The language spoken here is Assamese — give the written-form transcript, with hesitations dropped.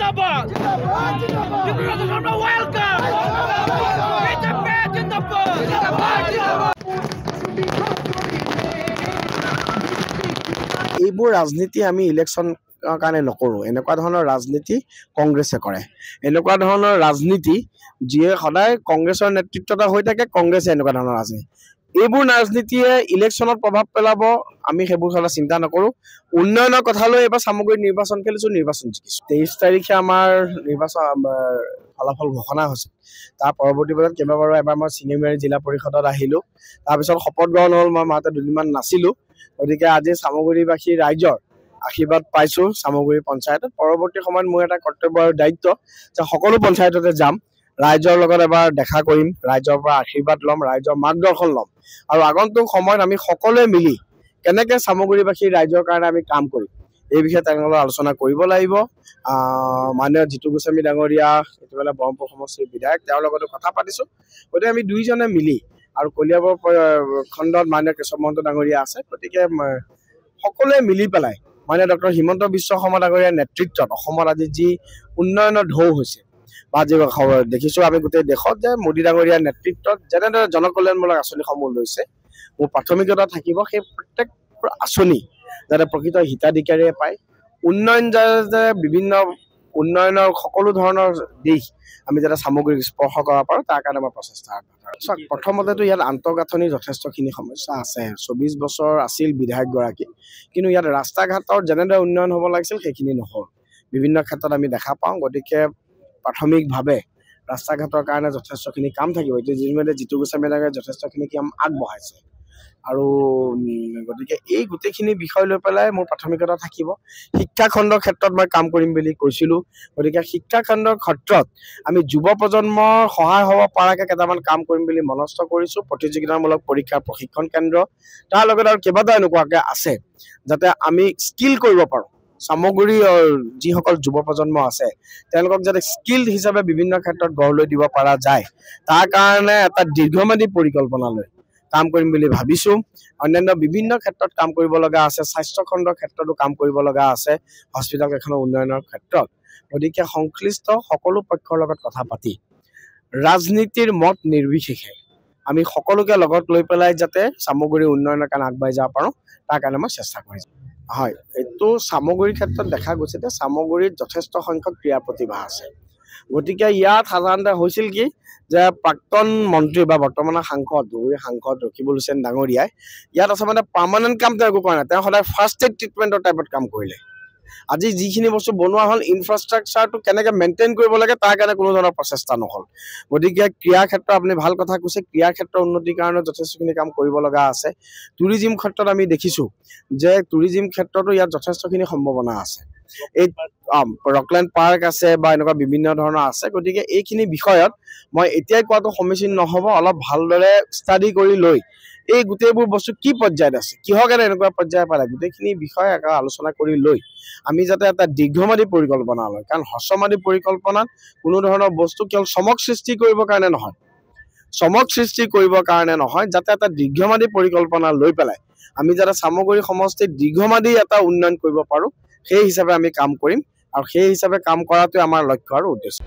জিন্দাবাদ আমৰা ওয়েলকাম বিজেপি জিন্দাবাদ জিন্দাবাদ এইবোৰ ৰাজনীতি আমি ইলেকশ্যন কাৰণে নকৰোঁ এনেকুৱা ধৰণৰ ৰাজনীতি কংগ্ৰেছে কৰে এনেকুৱা ধৰণৰ ৰাজনীতি যিয়ে সদায় কংগ্ৰেছৰ নেতৃত্বত হৈ থাকে কংগ্ৰেছে এনেকুৱা ধৰণৰ ৰাজনীতি এইবোৰ ৰাজনীতিয়ে ইলেকশ্যনত প্ৰভাৱ পেলাব আমি সেইবোৰ কথা চিন্তা নকৰোঁ উন্নয়নৰ কথা লৈ এবাৰ সামগ্ৰিক নিৰ্বাচন খেলিছোঁ নিৰ্বাচন জিকিছোঁ 23 তাৰিখে আমাৰ নিৰ্বাচন ফলাফল ঘোষণা হৈছে তাৰ পৰৱৰ্তী পৰ্যায়ত কেইবাবাৰো এবাৰ মই চিঙিমাৰী জিলা পৰিষদত আহিলোঁ তাৰপিছত শপত গ্ৰহণ হ'ল মই মাতে দুদিনমান নাছিলোঁ গতিকে আজি সামগ্ৰীবাসী ৰাইজৰ আশীৰ্বাদ পাইছোঁ সামগ্ৰী পঞ্চায়তত পৰৱৰ্তী সময়ত মোৰ এটা কৰ্তব্য আৰু দায়িত্ব যে সকলো পঞ্চায়ততে যাম ৰাইজৰ লগত এবাৰ দেখা কৰিম ৰাইজৰ পৰা আশীৰ্বাদ ল'ম ৰাইজৰ মাৰ্গদৰ্শন ল'ম আৰু আগন্তুক সময়ত আমি সকলোৱে মিলি কেনেকৈ সামগ্ৰীবাসী ৰাইজৰ কাৰণে আমি কাম কৰিম এই বিষয়ে তেওঁলোকৰ আলোচনা কৰিব লাগিব মাননীয় জিতু গোস্বামী ডাঙৰীয়া এতিয়ালে ব্ৰহ্মপুৰ সমষ্টিৰ বিধায়ক তেওঁৰ লগতো কথা পাতিছোঁ গতিকে আমি দুইজনে মিলি আৰু কলিয়াবৰ খণ্ডত মাননীয় কেশৱ মহন্ত ডাঙৰীয়া আছে গতিকে সকলোৱে মিলি পেলাই মাননীয় ডক্টৰ হিমন্ত বিশ্ব শৰ্মা ডাঙৰীয়াৰ নেতৃত্বত অসমত আজি যি উন্নয়নৰ ঢৌ হৈছে বা যি দেখিছোঁ আমি গোটেই দেশত যে মোদী ডাঙৰীয়াৰ নেতৃত্বত যেনেদৰে জনকল্যাণমূলক আঁচনিসমূহ লৈছে মোৰ প্ৰাথমিকতা থাকিব সেই প্ৰত্যেকবোৰ আঁচনি যাতে প্ৰকৃত হিতাধিকাৰীয়ে পায় উন্নয়ন যাতে বিভিন্ন উন্নয়নৰ সকলো ধৰণৰ দিশ আমি যাতে সামগ্ৰিক স্পৰ্শ কৰিব পাৰোঁ তাৰ কাৰণে মই প্ৰচেষ্টা আগবঢ়াওঁ প্ৰথমতেতো ইয়াত আন্তঃগাঁথনিৰ যথেষ্টখিনি সমস্যা আছে 24 বছৰ আছিল বিধায়কগৰাকী কিন্তু ইয়াত ৰাস্তা ঘাটৰ যেনেদৰে উন্নয়ন হ'ব লাগিছিল সেইখিনি নহ'ল বিভিন্ন ক্ষেত্ৰত আমি দেখা পাওঁ গতিকে প্ৰাথমিকভাৱে ৰাস্তা ঘাটৰ কাৰণে যথেষ্টখিনি কাম থাকিব এতিয়া যিমতে জিতু গোস্বামী ডাঙৰীয়াই যথেষ্টখিনি কাম আগবঢ়াইছে আৰু গতিকে এই গোটেইখিনি বিষয় লৈ পেলাই মোৰ প্ৰাথমিকতা থাকিব শিক্ষা খণ্ডৰ ক্ষেত্ৰত মই কাম কৰিম বুলি কৈছিলোঁ গতিকে শিক্ষা খণ্ডৰ ক্ষেত্ৰত আমি যুৱ প্ৰজন্মৰ সহায় হ'ব পৰাকৈ কেইটামান কাম কৰিম বুলি মনস্থ কৰিছোঁ প্ৰতিযোগিতামূলক পৰীক্ষাৰ প্ৰশিক্ষণ কেন্দ্ৰ তাৰ লগত আৰু কেইবাটাও এনেকুৱাকৈ আছে যাতে আমি স্কিল কৰিব পাৰোঁ সামগ্ৰী যিসকল যুৱ প্ৰজন্ম আছে তেওঁলোকক যাতে স্কিল হিচাপে বিভিন্ন ক্ষেত্ৰত গঢ় লৈ দিব পৰা যায় তাৰ কাৰণে এটা দীৰ্ঘম্যাদী পৰিকল্পনা লৈ কাম কৰিম বুলি ভাবিছোঁ অন্যান্য বিভিন্ন ক্ষেত্ৰত কাম কৰিব লগা আছে স্বাস্থ্য খণ্ডৰ ক্ষেত্ৰতো কাম কৰিব লগা আছে হস্পিটেল কেইখনৰ উন্নয়নৰ ক্ষেত্ৰত গতিকে সংশ্লিষ্ট সকলো পক্ষৰ লগত কথা পাতি ৰাজনীতিৰ মত নিৰ্বিশেষে আমি সকলোকে লগত লৈ পেলাই যাতে সামগ্ৰী উন্নয়নৰ কাৰণে আগবাঢ়ি যাব পাৰোঁ তাৰ কাৰণে মই চেষ্টা কৰিছোঁ হয় এইটো সামগ্ৰীৰ ক্ষেত্ৰত দেখা গৈছে যে সামগ্ৰীত যথেষ্ট সংখ্যক ক্ৰীড়া প্ৰতিভা আছে গতিকে ইয়াত সাধাৰণতে হৈছিল কি যে প্ৰাক্তন মন্ত্ৰী বা বৰ্তমানৰ সাংসদ ৰকিবুল হুছেইন ডাঙৰীয়াই ইয়াত আছে মানে পাৰ্মানেণ্ট কাম তেওঁ একো কৰা নাই তেওঁ সদায় ফাৰ্ষ্ট এইড ট্ৰিটমেণ্টৰ টাইপত কাম কৰিলে আজি যিখিনি বস্তু বনোৱা হ'ল ইনফ্ৰাষ্ট্ৰাকচাৰটো কেনেকৈ মেইনটেইন কৰিব লাগে তাৰ কাৰণে কোনো ধৰণৰ প্ৰচেষ্টা নহ'ল গতিকে ক্ৰীড়া ক্ষেত্ৰত আপুনি ভাল কথা কৈছে ক্ৰীড়া ক্ষেত্ৰৰ উন্নতিৰ কাৰণে যথেষ্টখিনি কাম কৰিব লগা আছে টুৰিজিম ক্ষেত্ৰত আমি দেখিছোঁ যে টুৰিজিম ক্ষেত্ৰতো ইয়াত যথেষ্টখিনি সম্ভাৱনা আছে এই ৰকলেণ্ড পাৰ্ক আছে বা এনেকুৱা বিভিন্ন ধৰণৰ আছে গতিকে এইখিনি বিষয়ত মই এতিয়াই কোৱাটো সমীচীন নহ'ব অলপ ভালদৰে ষ্টাডি কৰি লৈ এই গোটেইবোৰ বস্তু কি পৰ্যায়ত আছে কিহৰ কাৰণে এনেকুৱা পৰ্যায় পালে গোটেইখিনি বিষয়ে আলোচনা কৰি লৈ আমি যাতে এটা দীৰ্ঘম্যাদী পৰিকল্পনা লয় কাৰণ হ্ৰস্বম্যাদী পৰিকল্পনাত কোনো ধৰণৰ বস্তু কেৱল চমক সৃষ্টি কৰিবৰ কাৰণে নহয় যাতে এটা দীৰ্ঘম্যাদী পৰিকল্পনা লৈ পেলাই আমি যাতে সামগ্ৰী সমষ্টিত দীৰ্ঘম্যাদী এটা উন্নয়ন কৰিব পাৰোঁ সেই হিচাপে আমি কাম কৰিম আৰু সেই হিচাপে কাম কৰাটোৱে আমাৰ লক্ষ্য আৰু উদ্দেশ্য